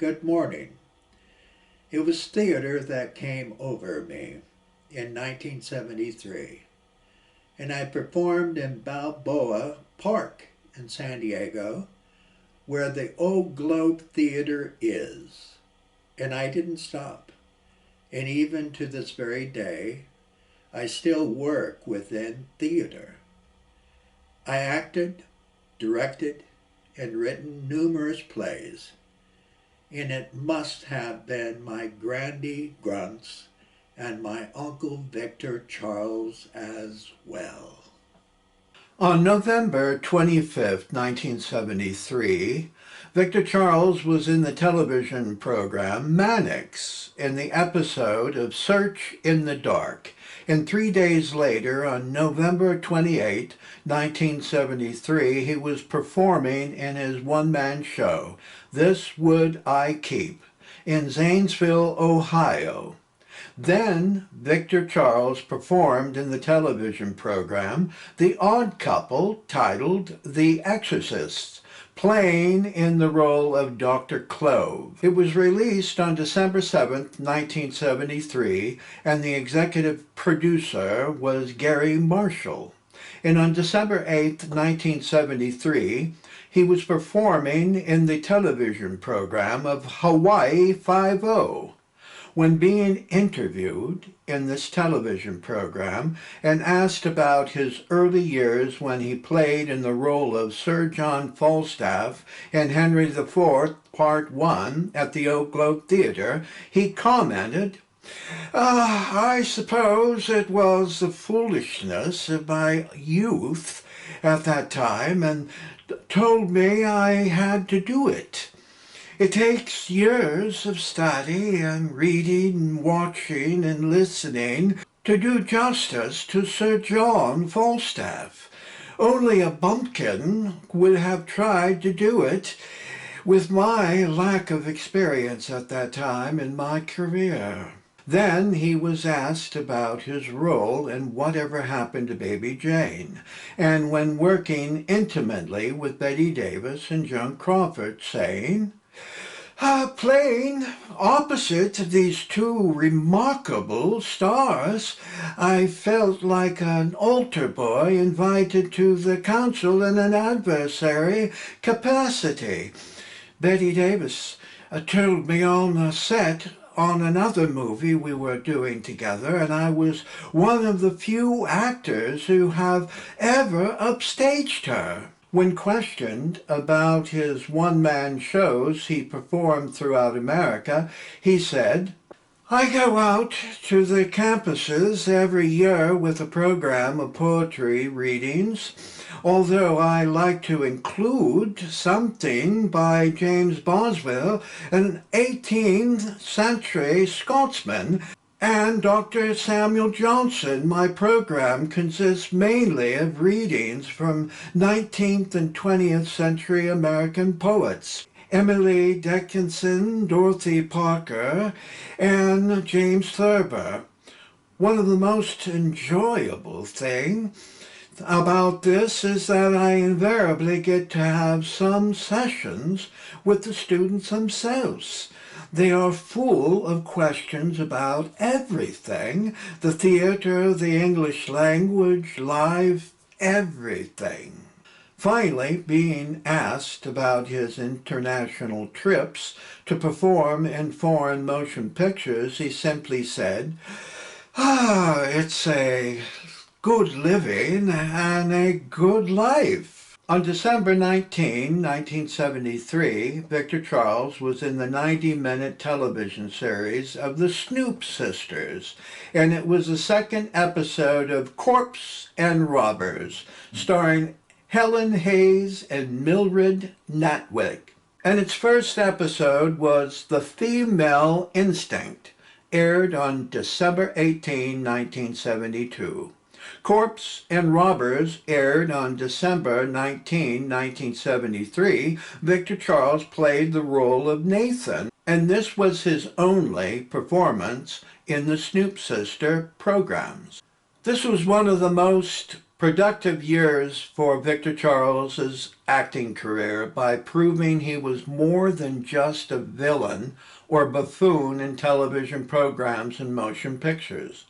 Good morning. It was theater that came over me in 1973, and I performed in Balboa Park in San Diego, where the old Globe Theater is. And I didn't stop. And even to this very day, I still work within theater. I acted, directed, and written numerous plays, and it must have been my Grandy Grunts and my Uncle Victor Charles as well. On November 25th, 1973, Victor Charles was in the television program Mannix in the episode of Search in the Dark. And 3 days later, on November 28, 1973, he was performing in his one-man show, This Would I Keep, in Zanesville, Ohio. Then Victor Charles performed in the television program The Odd Couple, titled The Exorcists, playing in the role of Dr. Clove. It was released on December 7th, 1973, and the executive producer was Garry Marshall. And on December 8th, 1973, he was performing in the television program of Hawaii Five-0. When being interviewed in this television program and asked about his early years when he played in the role of Sir John Falstaff in Henry IV, Part 1 at the Old Globe Theater, he commented, I suppose it was the foolishness of my youth at that time and told me I had to do it. It takes years of study and reading and watching and listening to do justice to Sir John Falstaff. Only a bumpkin would have tried to do it with my lack of experience at that time in my career. Then he was asked about his role in Whatever Happened to Baby Jane, and when working intimately with Bette Davis and Joan Crawford, saying, playing opposite these two remarkable stars, I felt like an altar boy invited to the council in an adversary capacity. Bette Davis told me on a set on another movie we were doing together, and I was one of the few actors who have ever upstaged her. When questioned about his one-man shows he performed throughout America, he said, I go out to the campuses every year with a program of poetry readings, although I like to include something by James Boswell, an 18th century Scotsman, and Dr. Samuel Johnson. My program consists mainly of readings from 19th and 20th century American poets, Emily Dickinson, Dorothy Parker, and James Thurber. One of the most enjoyable things about this is that I invariably get to have some sessions with the students themselves. They are full of questions about everything, the theater, the English language, life, everything. Finally, being asked about his international trips to perform in foreign motion pictures, he simply said, it's a good living and a good life. On December 19, 1973, Victor Charles was in the 90-minute television series of the Snoop Sisters, and it was the second episode of Corpse and Robbers, starring Helen Hayes and Mildred Natwick. And its first episode was The Female Instinct, aired on December 18, 1972. Corpse and Robbers aired on December 19, 1973. Victor Charles played the role of Nathan, and this was his only performance in the Snoop Sister programs. This was one of the most Productive years for Victor Charles's acting career by proving he was more than just a villain or buffoon in television programs and motion pictures.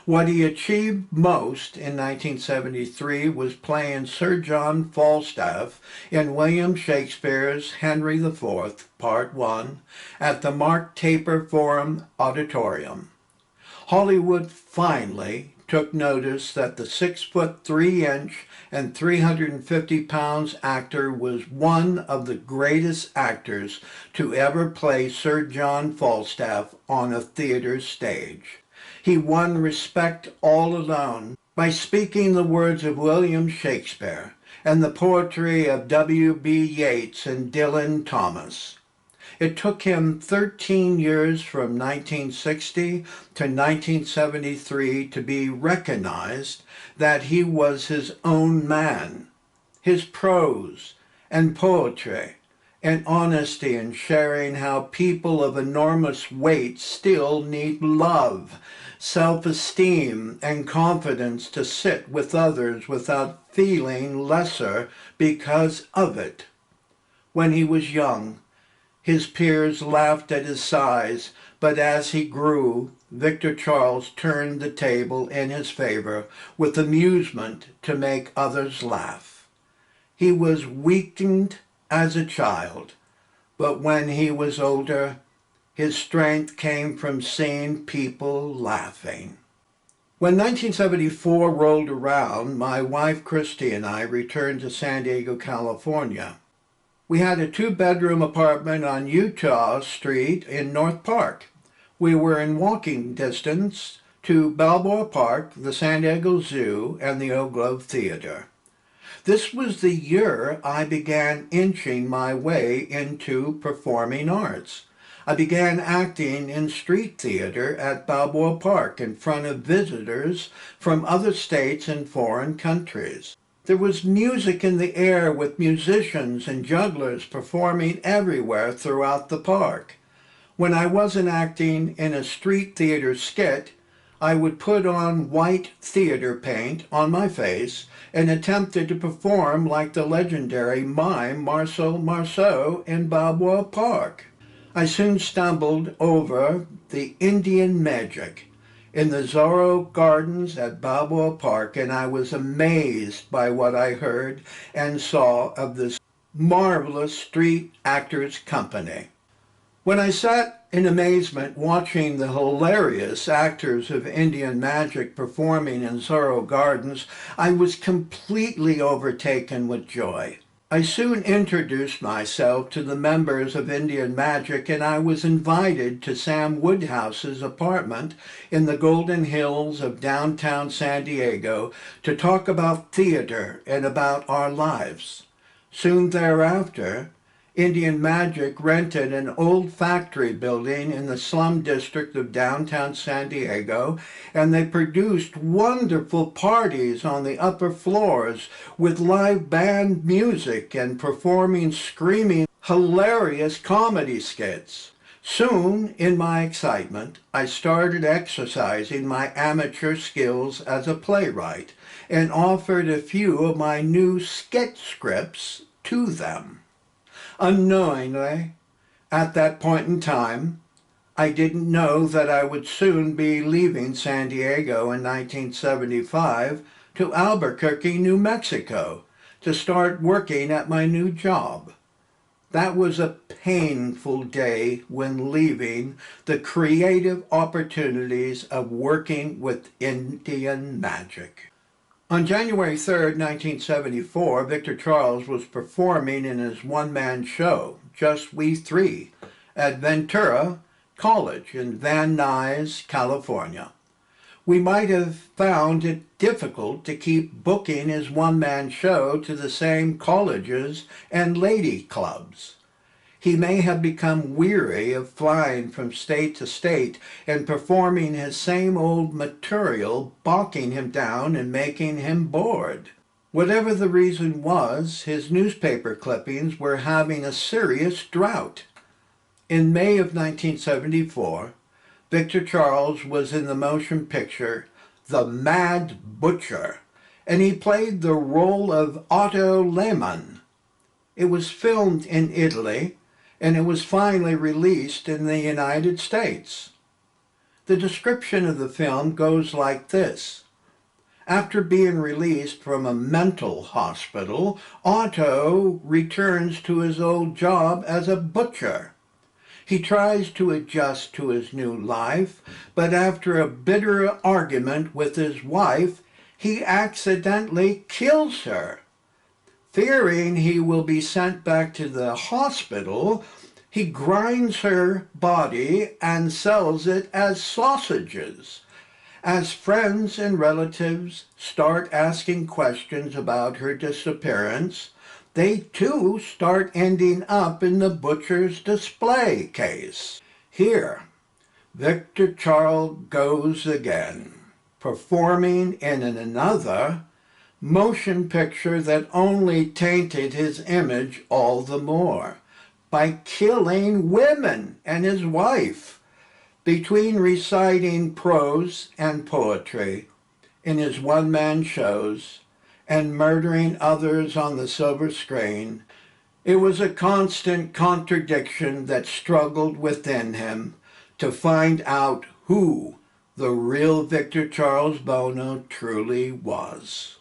What he achieved most in 1973 was playing Sir John Falstaff in William Shakespeare's Henry IV, Part 1, at the Mark Taper Forum Auditorium. Hollywood finally took notice that the 6 foot 3 inch and 350 pounds actor was one of the greatest actors to ever play Sir John Falstaff on a theater stage. He won respect all alone by speaking the words of William Shakespeare and the poetry of W.B. Yeats and Dylan Thomas. It took him 13 years from 1960 to 1973 to be recognized that he was his own man. His prose and poetry and honesty in sharing how people of enormous weight still need love, self-esteem, and confidence to sit with others without feeling lesser because of it. When he was young, his peers laughed at his size, but as he grew, Victor Charles turned the table in his favor with amusement to make others laugh. He was weakened as a child, but when he was older, his strength came from seeing people laughing. When 1974 rolled around, my wife Christy and I returned to San Diego, California. We had a 2-bedroom apartment on Utah Street in North Park. We were in walking distance to Balboa Park, the San Diego Zoo, and the Oak Grove Theater. This was the year I began inching my way into performing arts. I began acting in street theater at Balboa Park in front of visitors from other states and foreign countries. There was music in the air with musicians and jugglers performing everywhere throughout the park. When I wasn't acting in a street theater skit, I would put on white theater paint on my face and attempted to perform like the legendary mime Marcel Marceau in Balboa Park. I soon stumbled over the Indian magic in the Zorro Gardens at Balboa Park, and I was amazed by what I heard and saw of this marvelous street actors' company. When I sat in amazement watching the hilarious actors of Indian magic performing in Zorro Gardens, I was completely overtaken with joy. I soon introduced myself to the members of Indian Magic, and I was invited to Sam Woodhouse's apartment in the Golden Hills of downtown San Diego to talk about theater and about our lives. Soon thereafter, Indian Magic rented an old factory building in the slum district of downtown San Diego, and they produced wonderful parties on the upper floors with live band music and performing screaming, hilarious comedy skits. Soon, in my excitement, I started exercising my amateur skills as a playwright and offered a few of my new sketch scripts to them. Unknowingly, at that point in time, I didn't know that I would soon be leaving San Diego in 1975 to Albuquerque, New Mexico, to start working at my new job. That was a painful day when leaving the creative opportunities of working with Indian Magic. On January 3rd, 1974, Victor Charles was performing in his one-man show, Just We Three, at Ventura College in Van Nuys, California. We might have found it difficult to keep booking his one-man show to the same colleges and lady clubs. He may have become weary of flying from state to state and performing his same old material, bogging him down and making him bored. Whatever the reason was, his newspaper clippings were having a serious drought. In May of 1974, Victor Charles was in the motion picture The Mad Butcher, and he played the role of Otto Lehmann. It was filmed in Italy, and it was finally released in the United States. The description of the film goes like this. After being released from a mental hospital, Otto returns to his old job as a butcher. He tries to adjust to his new life, but after a bitter argument with his wife, he accidentally kills her. Fearing he will be sent back to the hospital, he grinds her body and sells it as sausages. As friends and relatives start asking questions about her disappearance, they too start ending up in the butcher's display case. Here, Victor Charles goes again, performing in another motion picture that only tainted his image all the more by killing women and his wife. Between reciting prose and poetry in his one-man shows and murdering others on the silver screen, it was a constant contradiction that struggled within him to find out who the real Victor Charles Buono truly was.